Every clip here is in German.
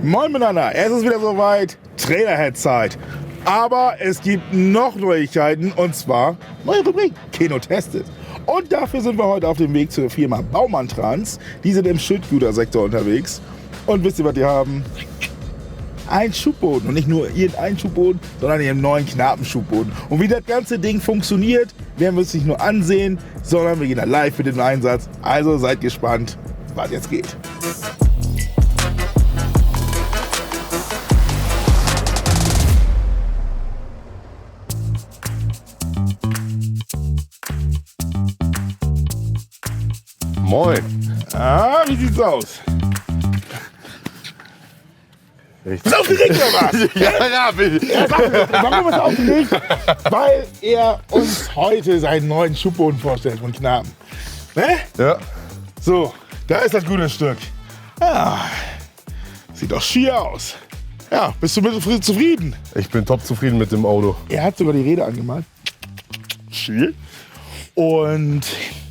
Moin miteinander, es ist wieder soweit, Trailerhead-Zeit. Aber es gibt noch Neuigkeiten und zwar neue Rubrik, Keno testet. Und dafür sind wir heute auf dem Weg zur Firma Baumann Trans. Die sind im Schildgütersektor unterwegs. Und wisst ihr, was die haben? Ein Schubboden. Und nicht nur irgendein Schubboden, sondern ihren neuen Knapen-Schubboden. Und wie das ganze Ding funktioniert, werden wir uns nicht nur ansehen, sondern wir gehen da live mit dem Einsatz. Also seid gespannt, was jetzt geht. Moin. Wie sieht's aus? Echt? Ist aufgeregt oder was? Ja, bitte. Warum ist er aufgeregt? Weil er uns heute seinen neuen Schubboden vorstellt von Knaben. Ne? Ja. So, da ist das gute Stück. Ja, sieht doch schier aus. Ja, bist du mit zufrieden? Ich bin top zufrieden mit dem Auto. Er hat sogar die Räder angemalt. Schier. Und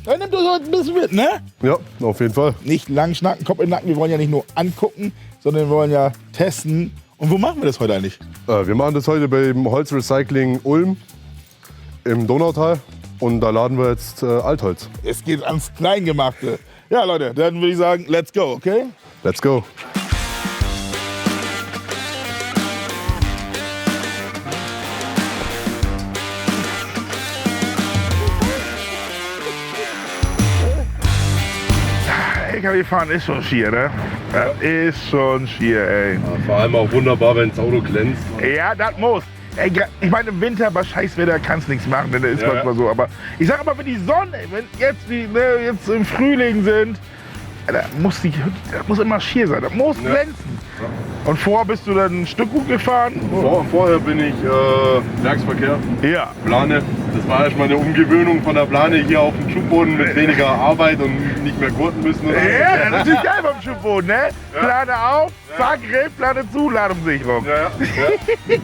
er nimmt uns heute ein bisschen mit, ne? Ja, auf jeden Fall. Nicht lang schnacken, Kopf in den Nacken. Wir wollen ja nicht nur angucken, sondern wir wollen ja testen. Und wo machen wir das heute eigentlich? Wir machen das heute beim Holzrecycling Ulm im Donautal. Und da laden wir jetzt Altholz. Es geht ans Kleingemachte. Ja, Leute, dann würde ich sagen, let's go, okay? Let's go. LKW fahren ist schon schier, ne? Das ist schon schier, ey. Ja, vor allem auch wunderbar, wenn das Auto glänzt. Ja, das muss. Ey, ich meine, im Winter bei Scheißwetter kannst nichts machen, denn das ist Ja, manchmal so. Aber ich sag aber, wenn die Sonne, wenn jetzt, jetzt im Frühling sind, da muss immer schier sein, das muss glänzen. Und vorher bist du dann ein Stück gut gefahren? Vorher bin ich Werksverkehr, Ja. Plane. Das war erstmal eine Umgewöhnung von der Plane hier auf dem Schubboden mit weniger Arbeit und nicht mehr gurten müssen. Oder? Ja, das ist natürlich geil beim Schubboden, ne? Ja. Plane auf, zack, Griff, Plane zu, Ladungssicherung. Ja.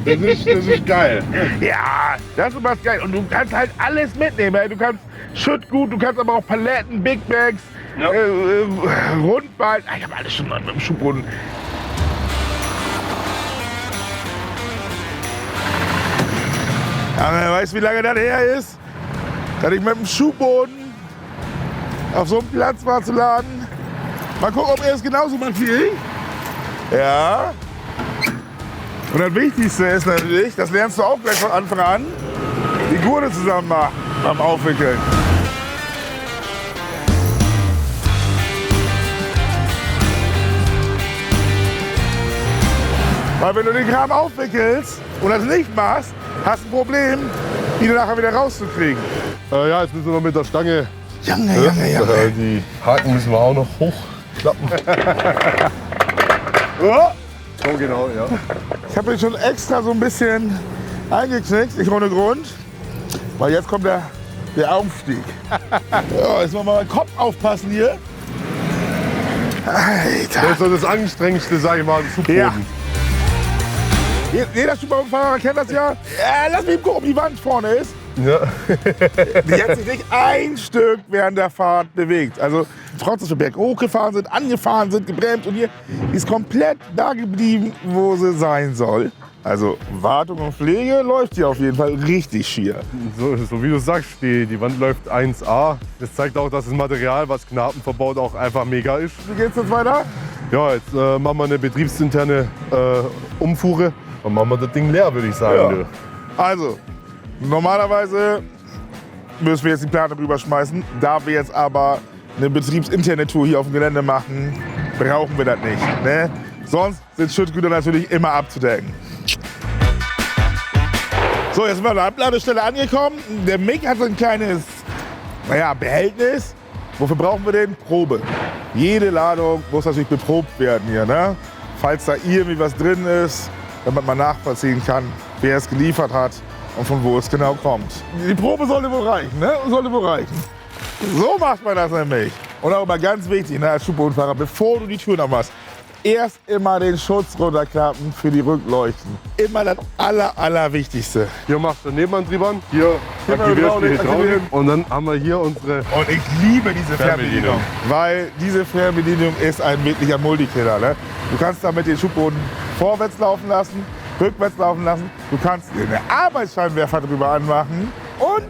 Das ist geil. Ja, das ist was geil. Und du kannst halt alles mitnehmen. Ey. Du kannst Schüttgut, du kannst aber auch Paletten, Big Bags, Ja. Rundballen. Ich habe alles schon mit dem Schubboden. Aber weißt du, wie lange das her ist? Dass ich mit dem Schubboden auf so einem Platz war zu laden. Mal gucken, ob er es genauso macht wie ich. Ja. Und das Wichtigste ist natürlich, das lernst du auch gleich von Anfang an, die Gurte zusammen machen beim Aufwickeln. Weil wenn du den Kram aufwickelst und das nicht machst, hast du ein Problem, die nachher wieder rauszukriegen. Ja, jetzt müssen wir noch mit der Stange. Junge. Die Haken müssen wir auch noch hochklappen. Oh, So genau, ja. ich habe den schon extra so ein bisschen eingeknickt, nicht ohne Grund. Weil jetzt kommt der Aufstieg. Ja, jetzt wollen wir mal den Kopf aufpassen hier. Alter. Das ist so das Anstrengendste, sag ich mal, am Schubboden. Ja. Jeder Schubbodenfahrer kennt das ja. Lass mich gucken, ob die Wand vorne ist. Ja. Die hat sich nicht ein Stück während der Fahrt bewegt. Also trotz dass wir berg hochgefahren sind, angefahren sind, gebremst und hier, die ist komplett da geblieben, wo sie sein soll. Also Wartung und Pflege läuft hier auf jeden Fall richtig schier. So wie du sagst, die Wand läuft 1A. Das zeigt auch, dass das Material, was Knapen verbaut, auch einfach mega ist. Wie geht's jetzt weiter? Ja, jetzt machen wir eine betriebsinterne Umfuhre. Dann machen wir das Ding leer, würde ich sagen. Ja. Du. Also, normalerweise müssen wir jetzt die Plane rüberschmeißen. Da wir jetzt aber eine betriebsinterne Tour hier auf dem Gelände machen, brauchen wir das nicht. Ne? Sonst sind Schüttgüter natürlich immer abzudecken. So, jetzt sind wir an der Abladestelle angekommen. Der Mick hat so ein kleines Behältnis. Wofür brauchen wir den? Probe. Jede Ladung muss natürlich beprobt werden hier. Ne? Falls da irgendwie was drin ist, damit man nachvollziehen kann, wer es geliefert hat und von wo es genau kommt. Die Probe sollte wohl reichen, ne? Sollte wohl reichen. So macht man das nämlich. Und auch immer ganz wichtig, ne, als Schubbodenfahrer, bevor du die Tür aufmachst, erst immer den Schutz runterklappen für die Rückleuchten. Immer das Allerwichtigste. Hier machst du den Nebenantrieb an, hier aktivierst du die Hydraulik und dann haben wir hier unsere... Und ich liebe diese Fernbedienung, weil diese Fernbedienung ist ein wirklicher Multikiller. Ne? Du kannst damit den Schubboden vorwärts laufen lassen, rückwärts laufen lassen. Du kannst dir eine Arbeitsscheinwerfer drüber anmachen und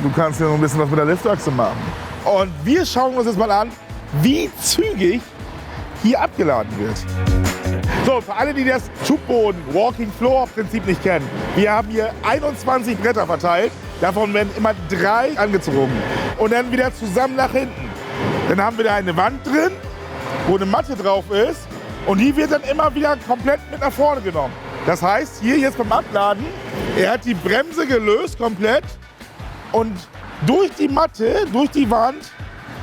du kannst hier noch ein bisschen was mit der Liftachse machen. Und wir schauen uns jetzt mal an, wie zügig hier abgeladen wird. So, für alle, die das Schubboden Walking Floor Prinzip nicht kennen, wir haben hier 21 Bretter verteilt. Davon werden immer 3 angezogen und dann wieder zusammen nach hinten. Dann haben wir da eine Wand drin, wo eine Matte drauf ist und die wird dann immer wieder komplett mit nach vorne genommen. Das heißt, hier jetzt beim Abladen, er hat die Bremse gelöst komplett und durch die Matte, durch die Wand,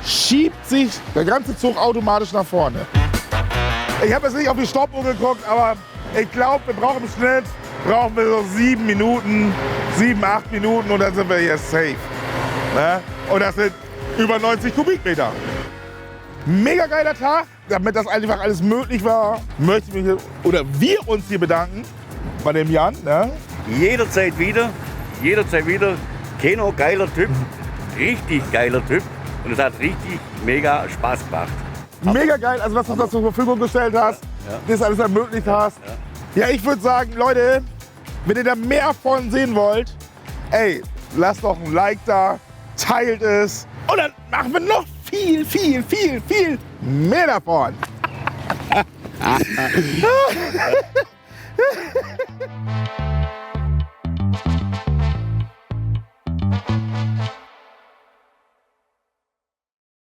schiebt sich der ganze Zug automatisch nach vorne. Ich habe jetzt nicht auf die Stoppuhr geguckt, aber ich glaube, wir brauchen im Schnitt so 7 Minuten, 7, 8 Minuten und dann sind wir hier safe. Ne? Und das sind über 90 Kubikmeter. Mega geiler Tag, damit das einfach alles möglich war, möchte ich mich oder wir uns hier bedanken bei dem Jan. Ne? Jederzeit wieder. Keno, geiler Typ, richtig geiler Typ und es hat richtig mega Spaß gemacht. Mega geil, also dass du das zur Verfügung gestellt hast, das alles ermöglicht hast. Ja, ich würde sagen, Leute, wenn ihr da mehr von sehen wollt, ey, lasst doch ein Like da, teilt es und dann machen wir noch viel mehr davon.